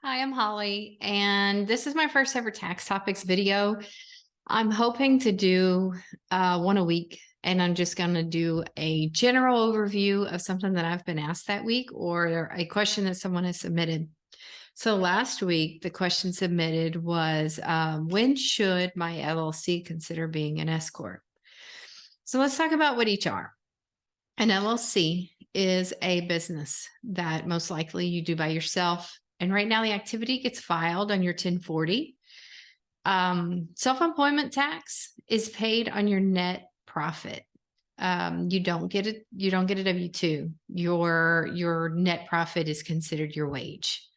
Hi, I'm Holly, and this is my first ever tax topics video. I'm hoping to do one a week, and I'm just going to do a general overview of something that I've been asked that week or a question that someone has submitted. So last week, the question submitted was, when should my LLC consider being an SCorp? So let's talk about what each are. An LLC is a business that most likely you do by yourself. And right now the activity gets filed on your 1040. Self-employment tax is paid on your net profit. You don't get it. You don't get a W-2. Your net profit is considered your wage.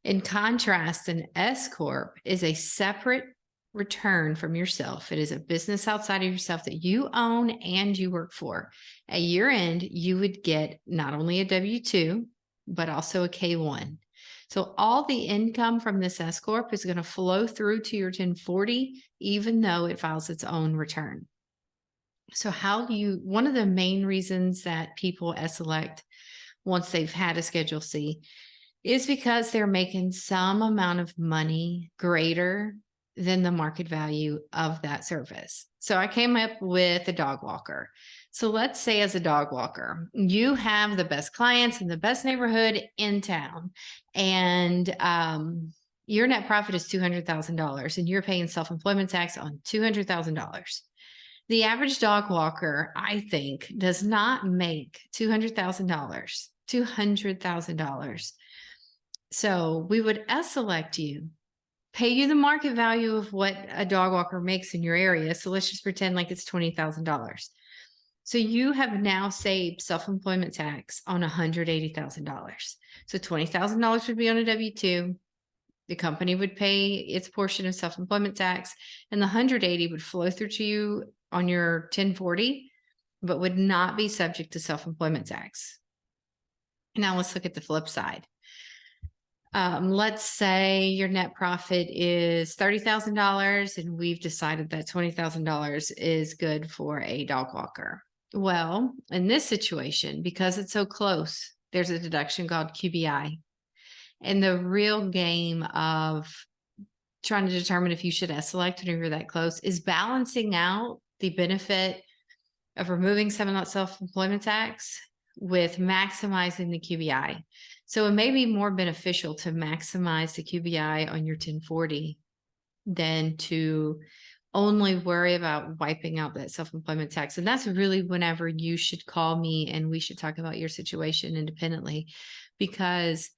In contrast, an S Corp is a separate return from yourself. It is a business outside of yourself that you own and you work for. At year end, you would get not only a W-2, but also a K-1. So all the income from this S Corp is going to flow through to your 1040, even though it files its own return. So one of the main reasons that people select once they've had a Schedule C is because they're making some amount of money greater than the market value of that service. So I came up with a dog walker. So let's say as a dog walker, you have the best clients in the best neighborhood in town, and your net profit is $200,000 and you're paying self-employment tax on $200,000. The average dog walker, I think, does not make $200,000. $200,000. So we would select you, pay you the market value of what a dog walker makes in your area. So let's just pretend like it's $20,000. So you have now saved self-employment tax on $180,000. So $20,000 would be on a W-2. The company would pay its portion of self-employment tax, and the 180 would flow through to you on your 1040, but would not be subject to self-employment tax. Now let's look at the flip side. Let's say your net profit is $30,000 and we've decided that $20,000 is good for a dog walker. Well, in this situation, because it's so close, there's a deduction called QBI. And the real game of trying to determine if you should select whenever you're that close is balancing out the benefit of removing some of that self-employment tax with maximizing the QBI. So it may be more beneficial to maximize the QBI on your 1040 than to only worry about wiping out that self-employment tax. And that's really whenever you should call me and we should talk about your situation independently, because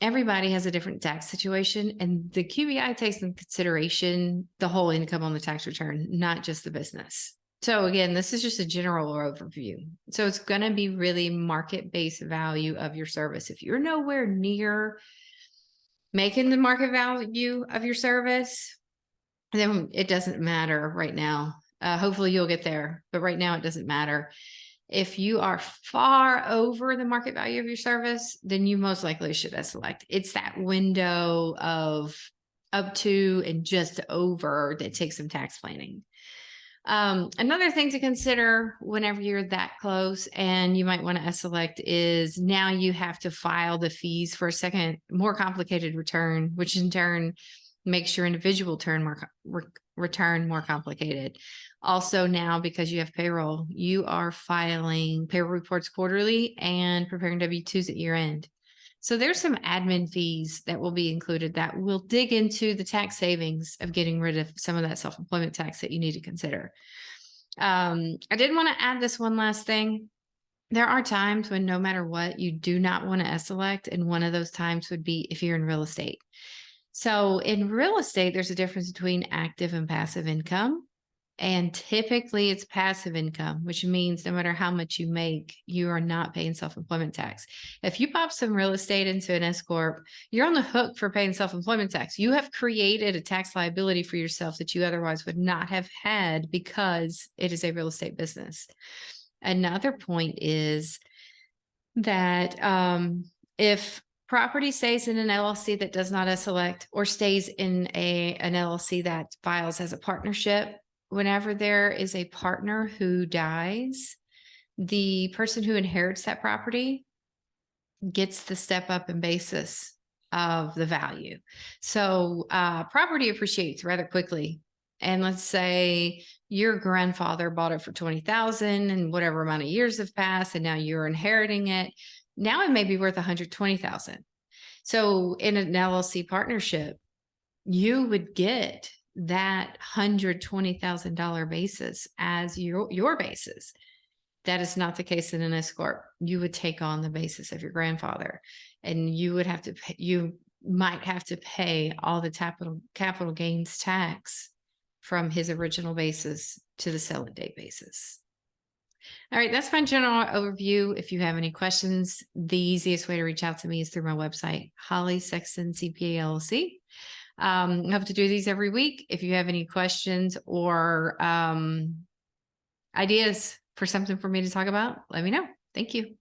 everybody has a different tax situation, and the QBI takes into consideration the whole income on the tax return, not just the business. So again, this is just a general overview. So it's going to be really market-based value of your service. If you're nowhere near making the market value of your service, then it doesn't matter right now. Hopefully you'll get there, but right now it doesn't matter. If you are far over the market value of your service, then you most likely should select. It's that window of up to and just over that takes some tax planning. Another thing to consider whenever you're that close and you might want to select is now you have to file the fees for a second, more complicated return, which in turn makes your individual return more complicated. Also now, because you have payroll, you are filing payroll reports quarterly and preparing W-2s at year end. So there's some admin fees that will be included that will dig into the tax savings of getting rid of some of that self-employment tax that you need to consider. I did want to add this one last thing. There are times when no matter what, you do not want to select, and one of those times would be if you're in real estate. So in real estate, there's a difference between active and passive income. And typically it's passive income, which means no matter how much you make, you are not paying self-employment tax. If you pop some real estate into an S-Corp, you're on the hook for paying self-employment tax. You have created a tax liability for yourself that you otherwise would not have had because it is a real estate business. Another point is that if property stays in an LLC that does not select, or stays in an LLC that files as a partnership, whenever there is a partner who dies, the person who inherits that property gets the step up in basis of the value. So property appreciates rather quickly. And let's say your grandfather bought it for 20,000 and whatever amount of years have passed, and now you're inheriting it. Now it may be worth 120,000. So in an LLC partnership, you would get that $120,000 basis as your basis. That is not the case in an SCorp. You would take on the basis of your grandfather, and you would have to pay, you might have to pay all the capital gains tax from his original basis to the selling date basis. All right, that's my general overview. If you have any questions, the easiest way to reach out to me is through my website, Holly Sexton CPA LLC. I hope to do these every week. If you have any questions or ideas for something for me to talk about, let me know. Thank you.